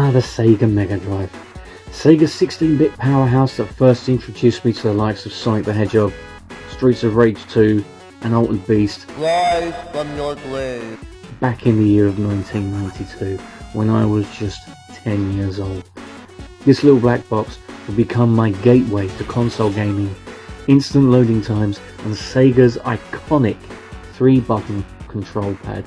The Sega Mega Drive. Sega's 16-bit powerhouse that first introduced me to the likes of Sonic the Hedgehog, Streets of Rage 2 and Altered Beast. Rise from your grave. Back in the year of 1992, when I was just 10 years old. This little black box would become my gateway to console gaming, instant loading times and Sega's iconic 3-button control pad.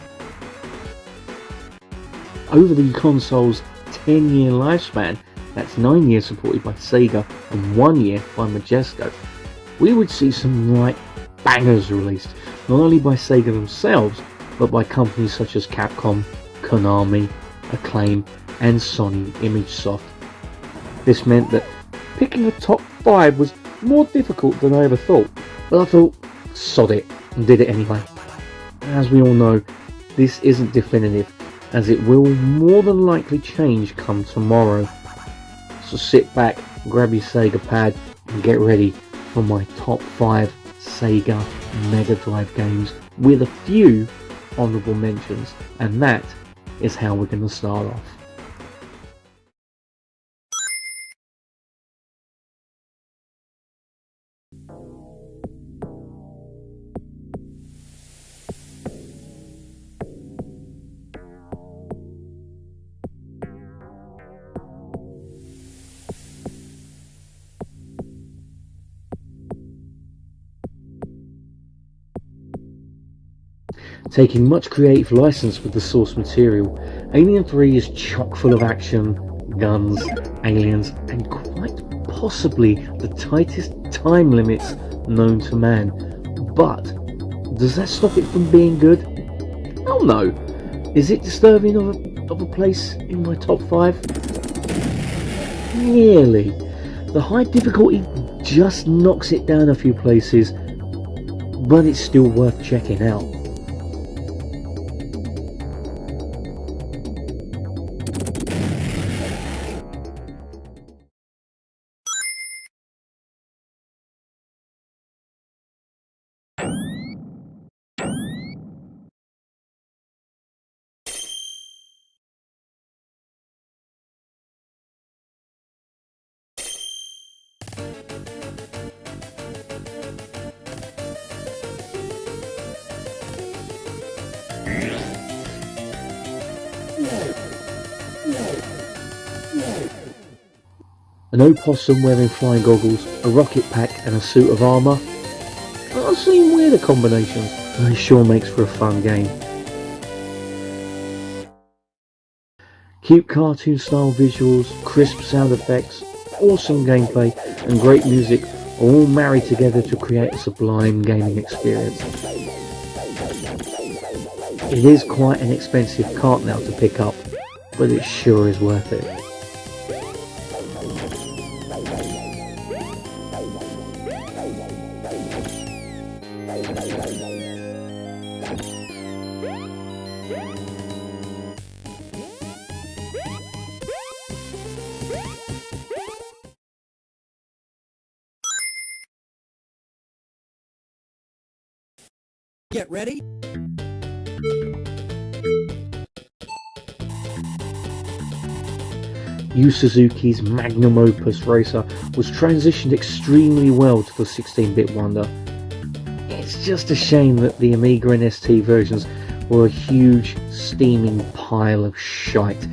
Over the console's 10-year lifespan, that's 9 years supported by Sega and 1 year by Majesco, we would see some right bangers released, not only by Sega themselves, but by companies such as Capcom, Konami, Acclaim and Sony ImageSoft. This meant that picking a top 5 was more difficult than I ever thought, but I thought, sod it, and did it anyway. As we all know, this isn't definitive, as it will more than likely change come tomorrow. So sit back, grab your Sega pad and get ready for my top 5 Sega Mega Drive games with a few honourable mentions, and that is how we're going to start off. Taking much creative license with the source material, Alien 3 is chock full of action, guns, aliens, and quite possibly the tightest time limits known to man. But does that stop it from being good? Oh no! Is it deserving of a place in my top 5? Nearly. The high difficulty just knocks it down a few places, but it's still worth checking out. An opossum wearing flying goggles, a rocket pack and a suit of armour. I've seen weirder combinations, but it sure makes for a fun game. Cute cartoon style visuals, crisp sound effects, awesome gameplay and great music are all married together to create a sublime gaming experience. It is quite an expensive cart now to pick up, but it sure is worth it. Get ready. Yu Suzuki's magnum opus racer was transitioned extremely well to the 16-bit wonder. It's just a shame that the Amiga and ST versions were a huge steaming pile of shite,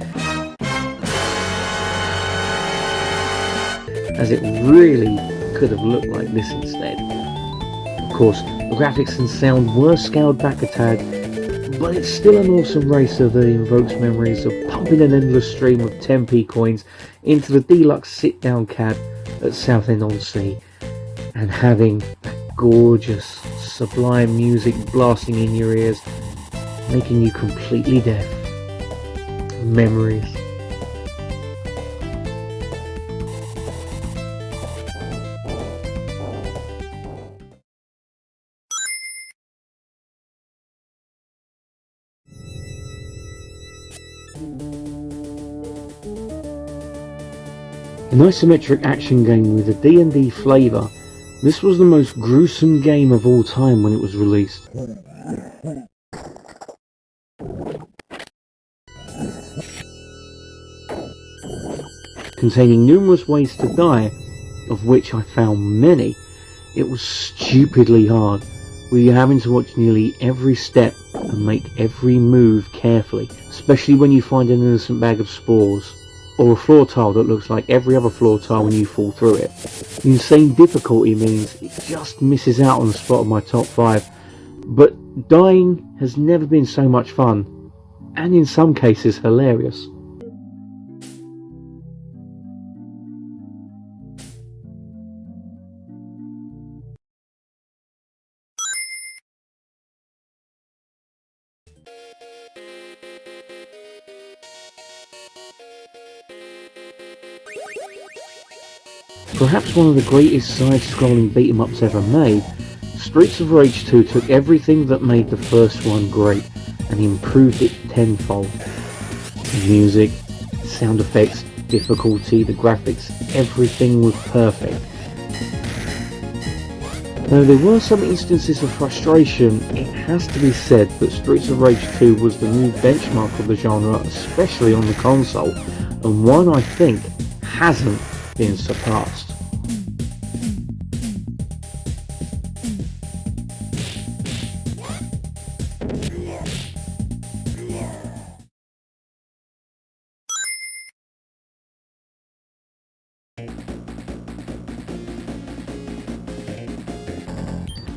as it really could have looked like this instead. Of course, the graphics and sound were scaled back a tad, but it's still an awesome racer that invokes memories of pumping an endless stream of 10p coins into the deluxe sit-down cab at Southend-on-Sea and having that gorgeous, sublime music blasting in your ears, making you completely deaf. Memories. An isometric action game with a D&D flavour, this was the most gruesome game of all time when it was released. containing numerous ways to die, of which I found many. It was stupidly hard, with you having to watch nearly every step and make every move carefully, especially when you find an innocent bag of spores, or a floor tile that looks like every other floor tile when you fall through it. The insane difficulty means it just misses out on the spot of my top 5, but dying has never been so much fun, and in some cases hilarious. Perhaps one of the greatest side-scrolling beat-em-ups ever made, Streets of Rage 2 took everything that made the first one great and improved it tenfold. The music, sound effects, difficulty, the graphics, everything was perfect. Though there were some instances of frustration, it has to be said that Streets of Rage 2 was the new benchmark of the genre, especially on the console, and one I think hasn't been surpassed.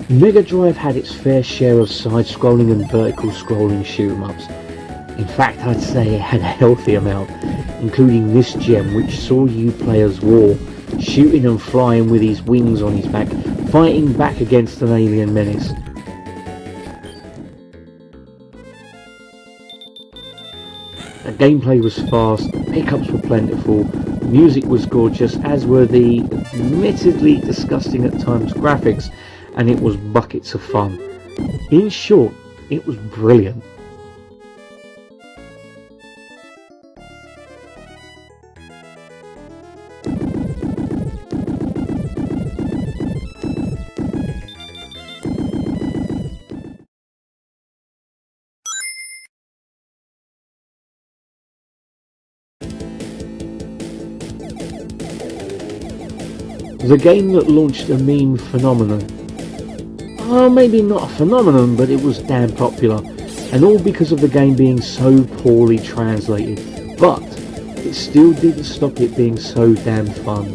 Mega Drive had its fair share of side-scrolling and vertical scrolling shoot-em-ups. In fact, I'd say it had a healthy amount, including this gem which saw you play as War, shooting and flying with his wings on his back, fighting back against an alien menace. The gameplay was fast, pickups were plentiful, music was gorgeous, as were the admittedly disgusting at times graphics, and it was buckets of fun. In short, it was brilliant. The game that launched a meme phenomenon. Maybe not a phenomenon, but it was damn popular, and all because of the game being so poorly translated, but it still didn't stop it being so damn fun.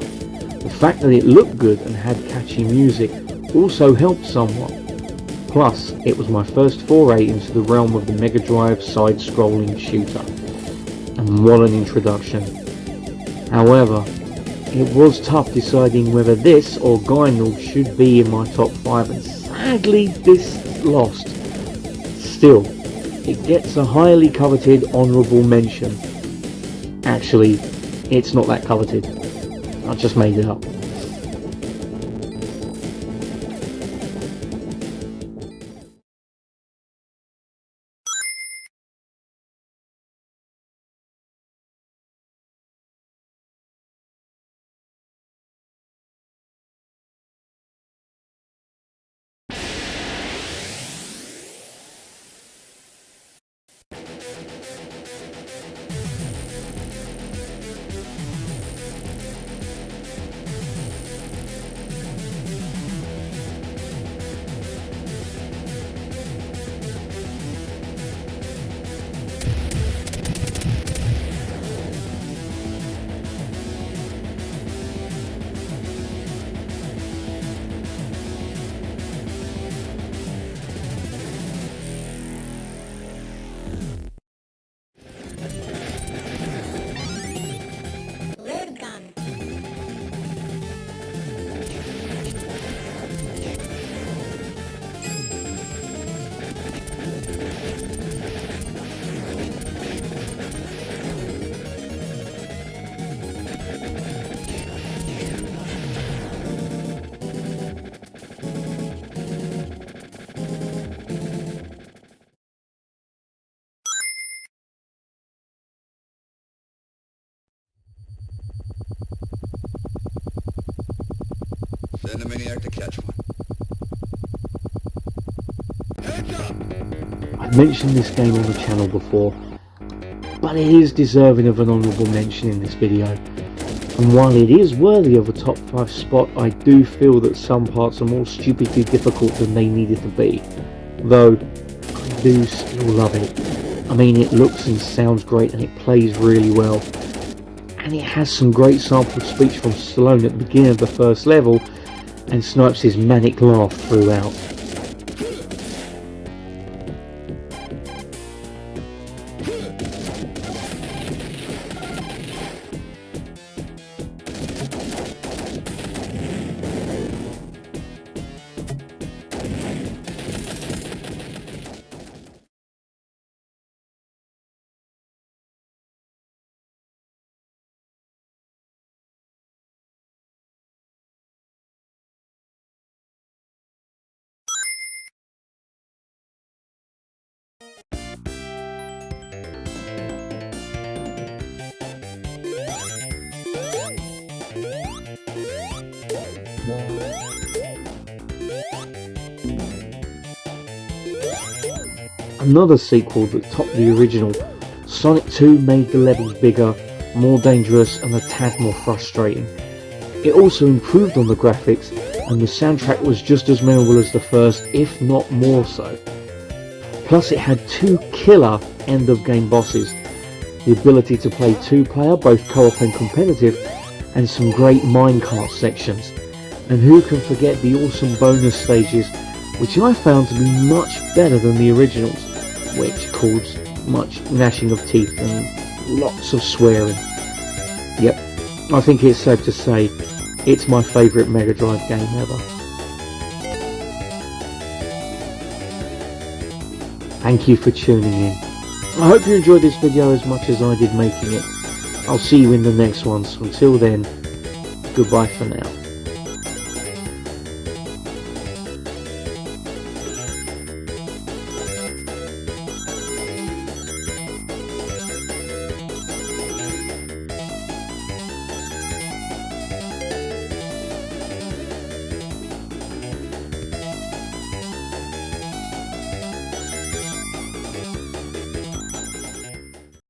The fact that it looked good and had catchy music also helped somewhat. Plus, it was my first foray into the realm of the Mega Drive side-scrolling shooter, and what an introduction. However, it was tough deciding whether this or Gynoid should be in my top 5, and sadly this lost. Still, it gets a highly coveted honourable mention. Actually, it's not that coveted. I just made it up. Send a maniac to catch one. Hands up! I've mentioned this game on the channel before, but it is deserving of an honourable mention in this video. And while it is worthy of a top 5 spot, I do feel that some parts are more stupidly difficult than they needed to be. Though, I do still love it. I mean, it looks and sounds great and it plays really well. And it has some great sample speech from Stallone at the beginning of the first level, and Snipes' manic laugh throughout. Another sequel that topped the original, Sonic 2 made the levels bigger, more dangerous and a tad more frustrating. It also improved on the graphics, and the soundtrack was just as memorable as the first, if not more so. Plus it had 2 killer end of game bosses, the ability to play 2-player, both co-op and competitive, and some great minecart sections. And who can forget the awesome bonus stages, which I found to be much better than the originals, which caused much gnashing of teeth and lots of swearing. Yep, I think it's safe to say it's my favourite Mega Drive game ever. Thank you for tuning in. I hope you enjoyed this video as much as I did making it. I'll see you in the next one, so until then, goodbye for now.